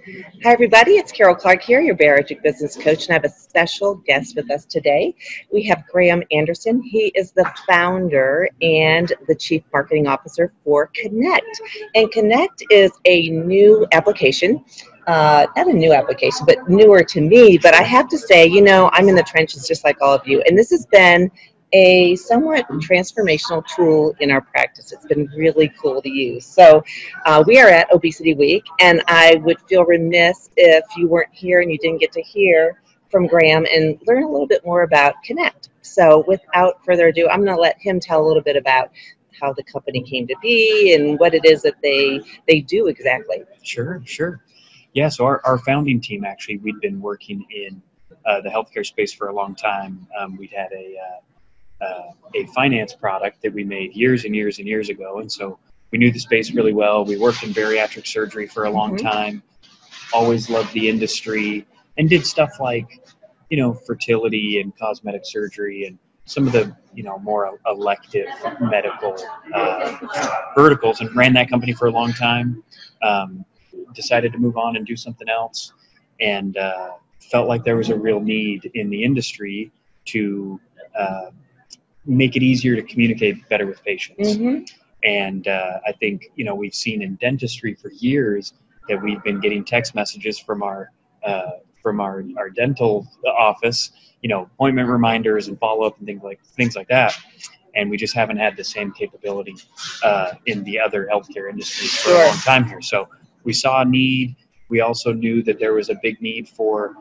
Hi, everybody. It's Carol Clark here, your Bariatric Business Coach, and I have a special guest with us today. We have Graham Anderson. He is the founder and the Chief Marketing Officer for Kenect. And Kenect is a new application. Not a new application, but newer to me. But I have to say, I'm in the trenches just like all of you. And this has been a somewhat transformational tool in our practice. It's been really cool to use. So we are at Obesity Week, and I would feel remiss if you weren't here and you didn't get to hear from Graham and learn a little bit more about Kenect. So without further ado, I'm going to let him tell a little bit about how the company came to be and what it is that they do exactly. Sure. Yeah, so our founding team, actually, we'd been working in the healthcare space for a long time. We'd had a finance product that we made years and years and years ago. And so we knew the space really well. We worked in bariatric surgery for a long time, always loved the industry, and did stuff like, fertility and cosmetic surgery and some of the, more elective medical verticals, and ran that company for a long time. Decided to move on and do something else, and felt like there was a real need in the industry to make it easier to communicate better with patients. And I think, we've seen in dentistry for years that we've been getting text messages from our dental office, appointment reminders and follow-up and things like that. And we just haven't had the same capability in the other healthcare industries for a long time here. So we saw a need. We also knew that there was a big need for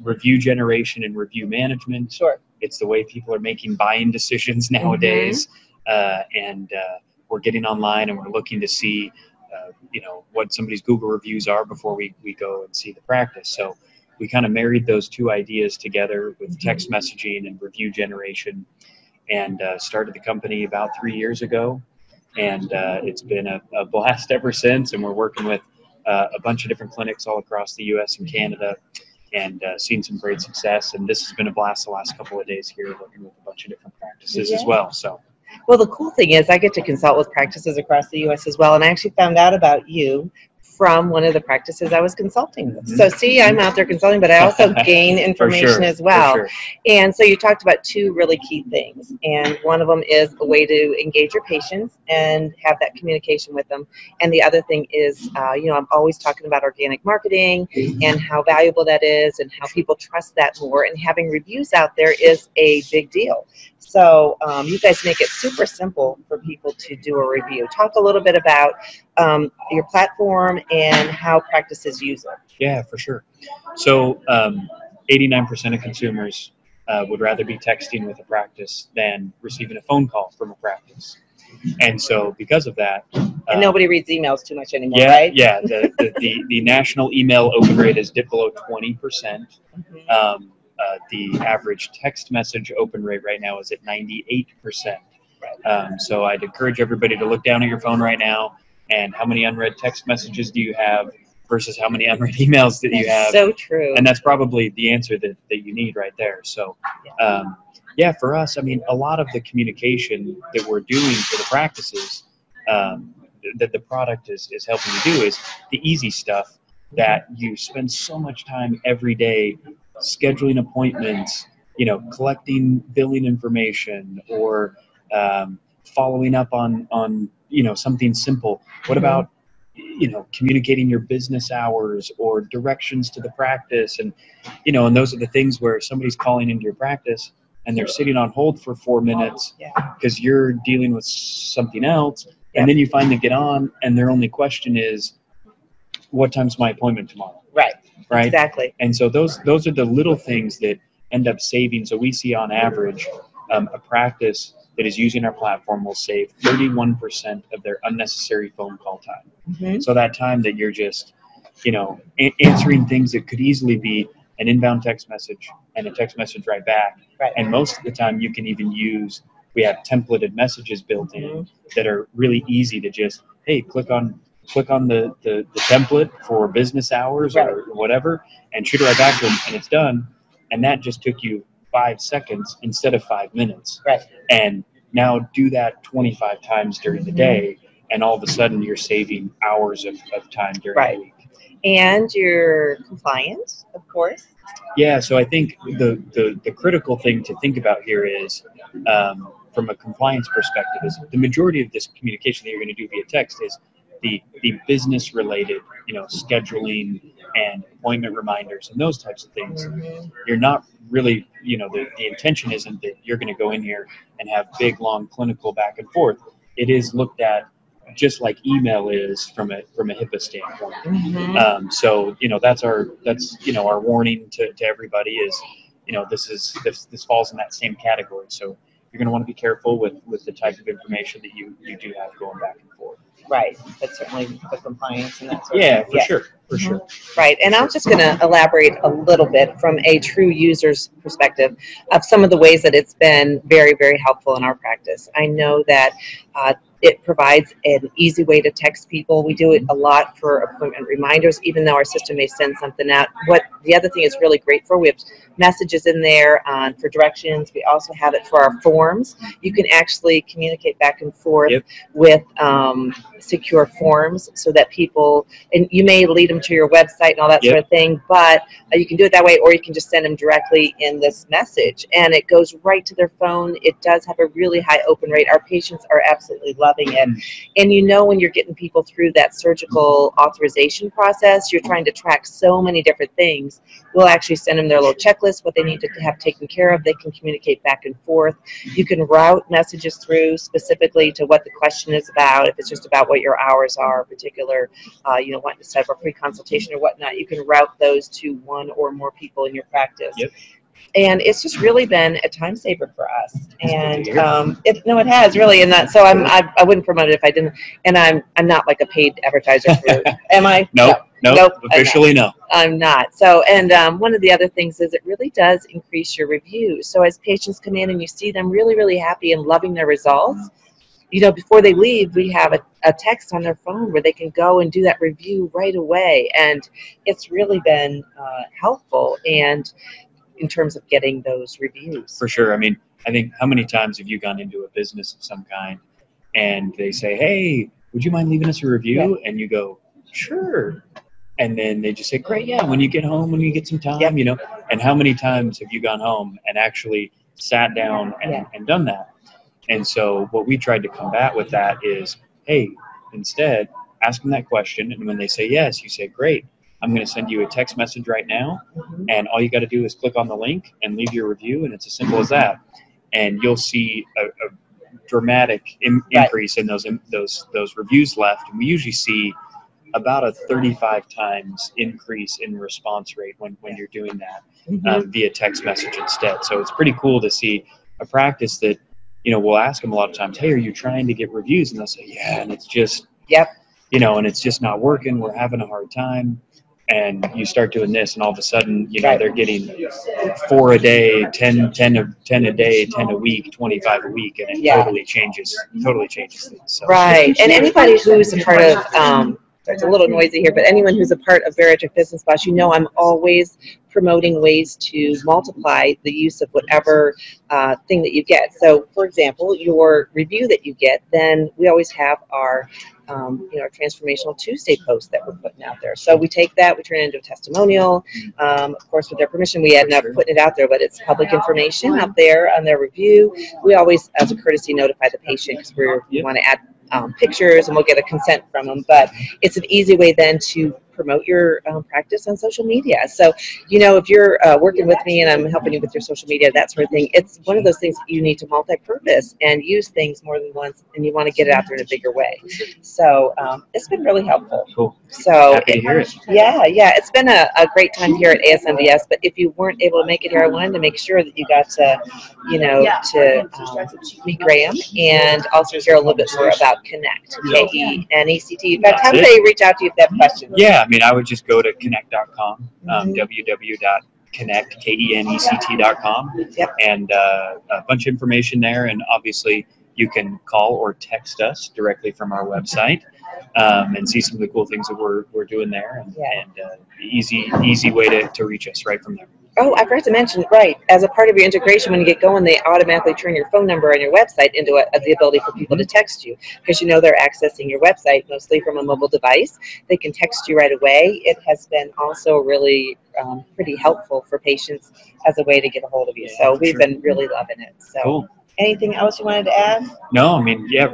review generation and review management. It's the way people are making buying decisions nowadays. And we're getting online and we're looking to see, what somebody's Google reviews are before we go and see the practice. So we kind of married those two ideas together with text messaging and review generation, and started the company about 3 years ago. And it's been a blast ever since. And we're working with a bunch of different clinics all across the U.S. and Canada, and seen some great success. And this has been a blast the last couple of days here, working with a bunch of different practices as well. Well, the cool thing is I get to consult with practices across the U.S. as well, and I actually found out about you from one of the practices I was consulting with. So see, I'm out there consulting, but I also gain information as well. And so you talked about two really key things. And one of them is a way to engage your patients and have that communication with them. And the other thing is, I'm always talking about organic marketing and how valuable that is and how people trust that more. And having reviews out there is a big deal. So you guys make it super simple for people to do a review. Talk a little bit about your platform and how practices use it. Yeah, for sure. So 89% of consumers would rather be texting with a practice than receiving a phone call from a practice. And so because of that... and nobody reads emails too much anymore, right? Yeah. The national email open rate is dipped below 20%. The average text message open rate right now is at 98%. So I'd encourage everybody to look down at your phone right now and how many unread text messages do you have versus how many unread emails that you have. So true. And that's probably the answer that you need right there. So for us, a lot of the communication that we're doing for the practices that the product is helping you do is the easy stuff that you spend so much time every day scheduling appointments, collecting billing information, or following up on something simple. What about communicating your business hours or directions to the practice, and and those are the things where somebody's calling into your practice and they're sitting on hold for 4 minutes because you're dealing with something else, and then you finally get on and their only question is, what time's my appointment tomorrow? Right. Exactly. And so those are the little things that end up saving. So we see on average a practice that is using our platform will save 31% of their unnecessary phone call time. So that time that you're just, answering things that could easily be an inbound text message and a text message right back. And most of the time you can even use, we have templated messages built in that are really easy to just, hey, click on the template for business hours or whatever, and shoot it right back to them, and it's done. And that just took you 5 seconds instead of 5 minutes. And now do that 25 times during the day, and all of a sudden you're saving hours of time during Right. the week. And you're compliant, of course. Yeah, so I think the critical thing to think about here is, from a compliance perspective, is the majority of this communication that you're going to do via text is the business related, scheduling and appointment reminders and those types of things. You're not really, the intention isn't that you're going to go in here and have big, long clinical back and forth. It is looked at just like email is from a HIPAA standpoint. So that's our warning to everybody is, this falls in that same category. So you're going to want to be careful with the type of information that you do have going back and forth. Right, but certainly the compliance and that sort Yeah, of thing. for sure. Right, and I'm just going to elaborate a little bit from a true user's perspective of some of the ways that it's been very, very helpful in our practice. I know that it provides an easy way to text people. We do it a lot for appointment reminders, even though our system may send something out. What the other thing is really great for, we have messages in there for directions. We also have it for our forms. You can actually communicate back and forth with secure forms so that people, and you may lead them to your website and all that sort of thing, but you can do it that way, or you can just send them directly in this message, and it goes right to their phone. It does have a really high open rate. Our patients are absolutely loving it. And when you're getting people through that surgical authorization process, you're trying to track so many different things. We'll actually send them their little checklist, what they need to have taken care of. They can communicate back and forth. You can route messages through specifically to what the question is about. If it's just about what your hours are, particular, wanting to set up a pre-consultation or whatnot, you can route those to one or more people in your practice. And it's just really been a time saver for us. And it has really, and that, so I wouldn't promote it if I didn't. And I'm not like a paid advertiser for, am I? Nope. Officially, no. I'm not. So, and one of the other things is it really does increase your reviews. So as patients come in and you see them really, really happy and loving their results, before they leave, we have a text on their phone where they can go and do that review right away. And it's really been helpful. And in terms of getting those reviews. For sure. I mean, I think, how many times have you gone into a business of some kind and they say, hey, would you mind leaving us a review? And you go, sure. And then they just say, great, when you get home, when you get some time, and how many times have you gone home and actually sat down and done that? And so what we tried to combat with that is, hey, instead, ask them that question. And when they say yes, you say, great. I'm going to send you a text message right now, and all you got to do is click on the link and leave your review, and it's as simple as that. And you'll see a dramatic increase in those reviews left. And we usually see about a 35 times increase in response rate when you're doing that via text message instead. So it's pretty cool to see a practice that, we'll ask them a lot of times, hey, are you trying to get reviews? And they'll say, yeah, and it's just, and it's just not working. We're having a hard time. And you start doing this, and all of a sudden, they're getting 4 a day, 10 a day, 10 a week, 25 a week, and it totally changes things. So. Right. And anybody who's a part of, it's a little noisy here, but anyone who's a part of Bariatric Business Boss, I'm always promoting ways to multiply the use of whatever thing that you get. So, for example, your review that you get, then we always have our our Transformational Tuesday post that we're putting out there. So we take that, we turn it into a testimonial. Of course, with their permission, we end up putting it out there, but it's public information out there on their review. We always, as a courtesy, notify the patient because we want to add pictures, and we'll get a consent from them. But it's an easy way then to promote your practice on social media. So, if you're working with me and I'm helping you with your social media, that sort of thing, it's one of those things that you need to multi-purpose and use things more than once, and you want to get it out there in a bigger way. So it's been really helpful. Cool. So happy to hear it. Yeah, it's been a great time here at ASMBS. But if you weren't able to make it here, I wanted to make sure that you got to, meet Graham and also hear a little bit more about Kenect, Kenect. In fact, how do they reach out to you if they have questions? Yeah, I mean, I would just go to Kenect.com, www.kenect, Kenect.com, and a bunch of information there. And obviously, you can call or text us directly from our website and see some of the cool things that we're doing there. And easy way to reach us right from there. Oh, I forgot to mention, right, as a part of your integration, when you get going, they automatically turn your phone number on your website into the ability for people to text you, because you know they're accessing your website mostly from a mobile device. They can text you right away. It has been also really pretty helpful for patients as a way to get a hold of you. So we've been really loving it. So cool. Anything else you wanted to add? No, I mean, yeah,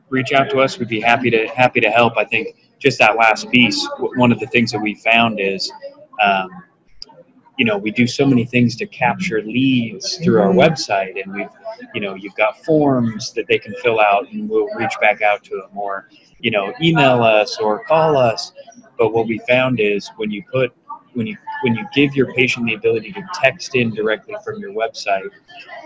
reach out to us. We'd be happy to help. I think just that last piece, one of the things that we found is, we do so many things to capture leads through our website, and you've got forms that they can fill out, and we'll reach back out to them, or, email us or call us. But what we found is when you give your patient the ability to text in directly from your website,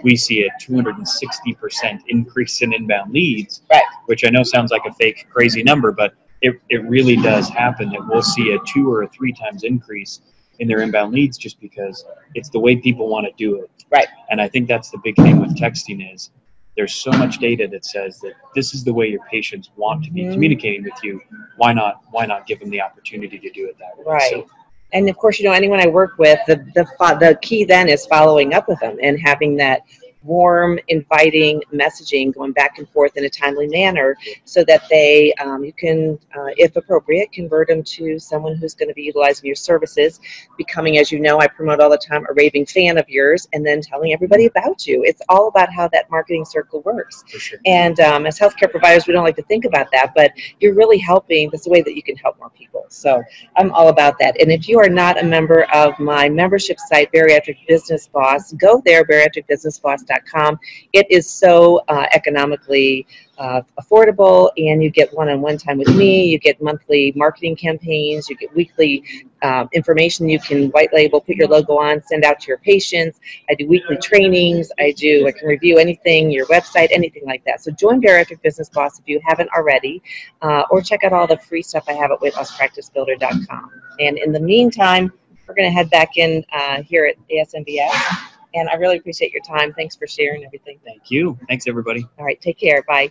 we see a 260% increase in inbound leads, right, which I know sounds like a fake, crazy number, but it really does happen that we'll see a 2 or 3 times increase in their inbound leads, just because it's the way people want to do it. Right. And I think that's the big thing with texting is there's so much data that says that this is the way your patients want to be communicating with you. Why not give them the opportunity to do it that way? Right. So, and of course, anyone I work with, the key then is following up with them and having that warm, inviting messaging going back and forth in a timely manner, so that they, you can, if appropriate, convert them to someone who's going to be utilizing your services, becoming, as you know, I promote all the time, a raving fan of yours, and then telling everybody about you. It's all about how that marketing circle works. for sure. And as healthcare providers, we don't like to think about that, but you're really helping. That's the way that you can help more people. So I'm all about that. And if you are not a member of my membership site, Bariatric Business Boss, go there, bariatricbusinessboss.com. It is so economically affordable, and you get one-on-one time with me. You get monthly marketing campaigns. You get weekly information you can white label, put your logo on, send out to your patients. I do weekly trainings. I can review anything, your website, anything like that. So join Bariatric Business Boss if you haven't already, or check out all the free stuff I have at weightlosspracticebuilder.com. And in the meantime, we're going to head back in here at ASMBS. And I really appreciate your time. Thanks for sharing everything. Thank you. Thanks, everybody. All right. Take care. Bye.